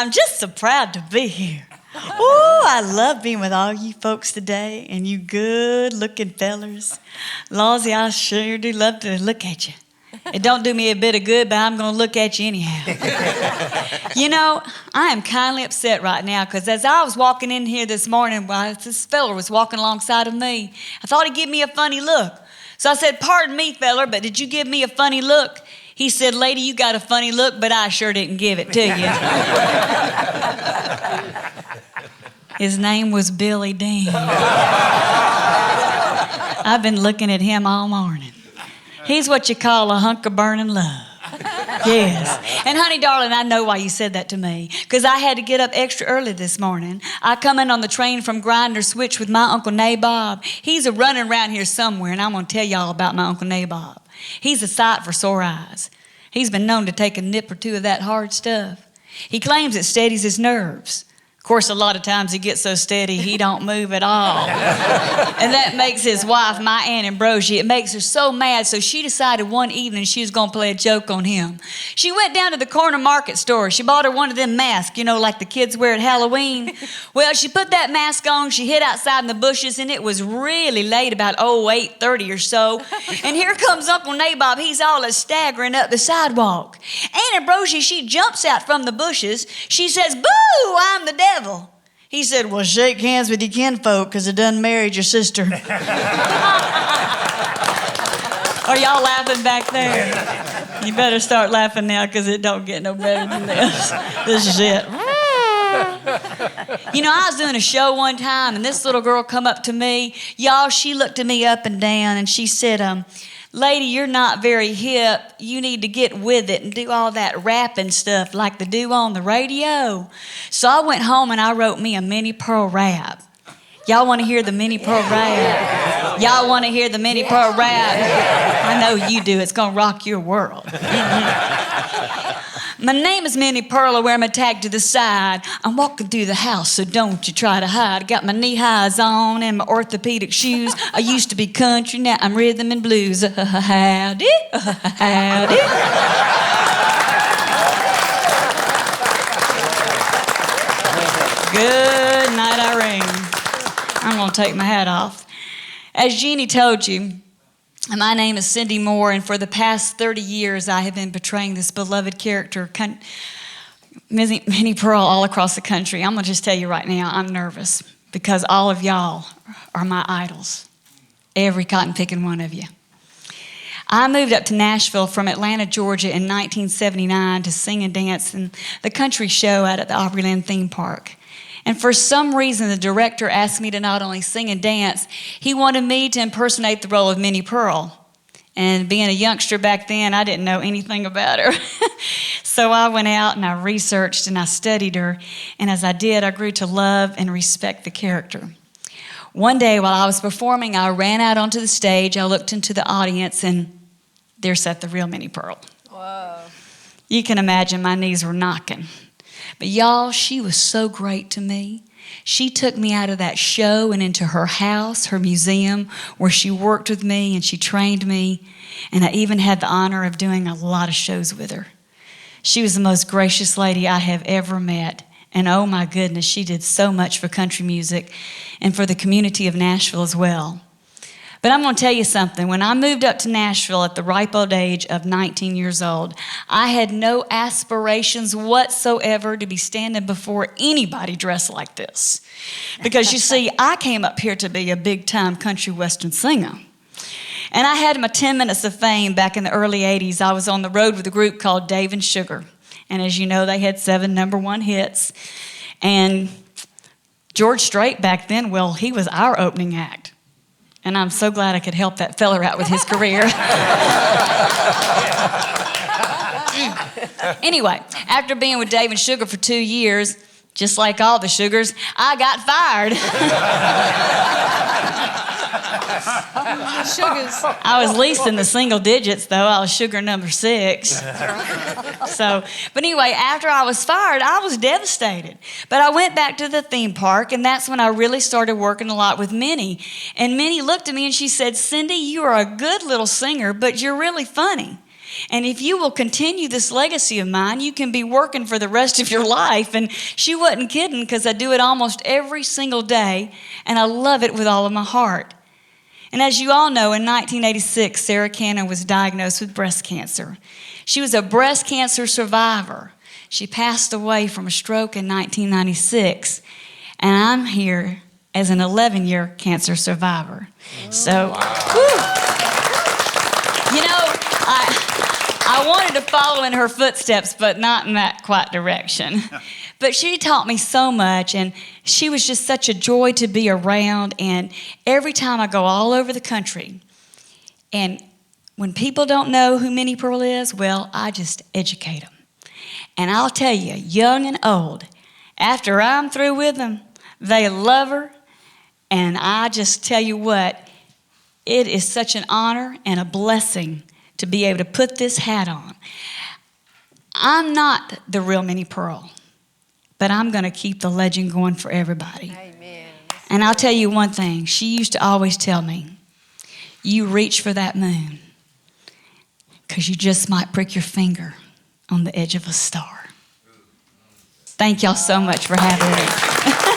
I'm just so proud to be here. Ooh, I love being with all you folks today and you good-looking fellers. Lawsy, I sure do love to look at you. It don't do me a bit of good, but I'm going to look at you anyhow. You know, I am kindly upset right now because as I was walking in here this morning, while this feller was walking alongside of me, I thought he'd give me a funny look. So I said, "Pardon me, feller, but did you give me a funny look?" He said, "Lady, you got a funny look, but I sure didn't give it to you." His name was Billy Dean. I've been looking at him all morning. He's what you call a hunk of burning love. Yes. And honey, darling, I know why you said that to me, because I had to get up extra early this morning. I come in on the train from Grinder Switch with my Uncle Nabob. He's a running around here somewhere, and I'm going to tell y'all about my Uncle Nabob. He's a sight for sore eyes. He's been known to take a nip or two of that hard stuff. He claims it steadies his nerves. Of course, a lot of times he gets so steady he don't move at all. And that makes his wife, my Aunt Ambrosia, it makes her so mad, so she decided one evening she was going to play a joke on him. She went down to the corner market store. She bought her one of them masks, you know, like the kids wear at Halloween. Well, she put that mask on, she hid outside in the bushes, and it was really late, about 8:30 or so. And here comes Uncle Nabob. He's all staggering up the sidewalk. Aunt Ambrosia, she jumps out from the bushes. She says, "Boo, I'm the devil." He said, "Well, shake hands with your kinfolk because I done married your sister." Are y'all laughing back there? You better start laughing now because it don't get no better than this. This is it. You know, I was doing a show one time and this little girl come up to me. Y'all, she looked at me up and down and she said, "Lady, you're not very hip. You need to get with it and do all that rapping stuff like they do on the radio." So I went home and I wrote me a Minnie Pearl rap. Y'all want to hear the Minnie Pearl rap? Y'all want to hear the Minnie Pearl rap? I know you do. It's going to rock your world. My name is Minnie Pearl. I wear my tag to the side. I'm walking through the house, so don't you try to hide. I got my knee highs on and my orthopedic shoes. I used to be country, now I'm rhythm and blues. Howdy, howdy. Good night, Irene. I'm going to take my hat off. As Jeannie told you, my name is Cindy Moore, and for the past 30 years, I have been portraying this beloved character, Minnie Pearl, all across the country. I'm going to just tell you right now, I'm nervous because all of y'all are my idols, every cotton-picking one of you. I moved up to Nashville from Atlanta, Georgia in 1979 to sing and dance in the country show out at the Opry theme park. And for some reason, the director asked me to not only sing and dance, he wanted me to impersonate the role of Minnie Pearl. And being a youngster back then, I didn't know anything about her. So I went out and I researched and I studied her. And as I did, I grew to love and respect the character. One day while I was performing, I ran out onto the stage. I looked into the audience and there sat the real Minnie Pearl. Whoa. You can imagine my knees were knocking. But y'all, she was so great to me. She took me out of that show and into her house, her museum, where she worked with me and she trained me. And I even had the honor of doing a lot of shows with her. She was the most gracious lady I have ever met. And oh my goodness, she did so much for country music and for the community of Nashville as well. But I'm going to tell you something. When I moved up to Nashville at the ripe old age of 19 years old, I had no aspirations whatsoever to be standing before anybody dressed like this. Because you see, I came up here to be a big-time country western singer. And I had my 10 minutes of fame back in the early 80s. I was on the road with a group called Dave and Sugar. And as you know, they had 7 #1 hits. And George Strait back then, well, he was our opening act. And I'm so glad I could help that feller out with his career. Anyway, after being with Dave and Sugar for 2 years, just like all the Sugars, I got fired. Sugars. I was least in the single digits, though. I was Sugar number 6. But anyway, after I was fired, I was devastated. But I went back to the theme park, and that's when I really started working a lot with Minnie. And Minnie looked at me and she said, "Cindy, you are a good little singer, but you're really funny." And if you will continue this legacy of mine, you can be working for the rest of your life. And she wasn't kidding, because I do it almost every single day, and I love it with all of my heart. And as you all know, in 1986, Sarah Cannon was diagnosed with breast cancer. She was a breast cancer survivor. She passed away from a stroke in 1996. And I'm here as an 11-year cancer survivor. So, you know, I wanted to follow in her footsteps, but not in that quite direction. But she taught me so much, and she was just such a joy to be around. And every time I go all over the country, and when people don't know who Minnie Pearl is, well, I just educate them. And I'll tell you, young and old, after I'm through with them, they love her. And I just tell you what, it is such an honor and a blessing to be able to put this hat on. I'm not the real Minnie Pearl, but I'm going to keep the legend going for everybody. Amen. And I'll tell you one thing. She used to always tell me, you reach for that moon, because you just might prick your finger on the edge of a star. Thank y'all so much for having me.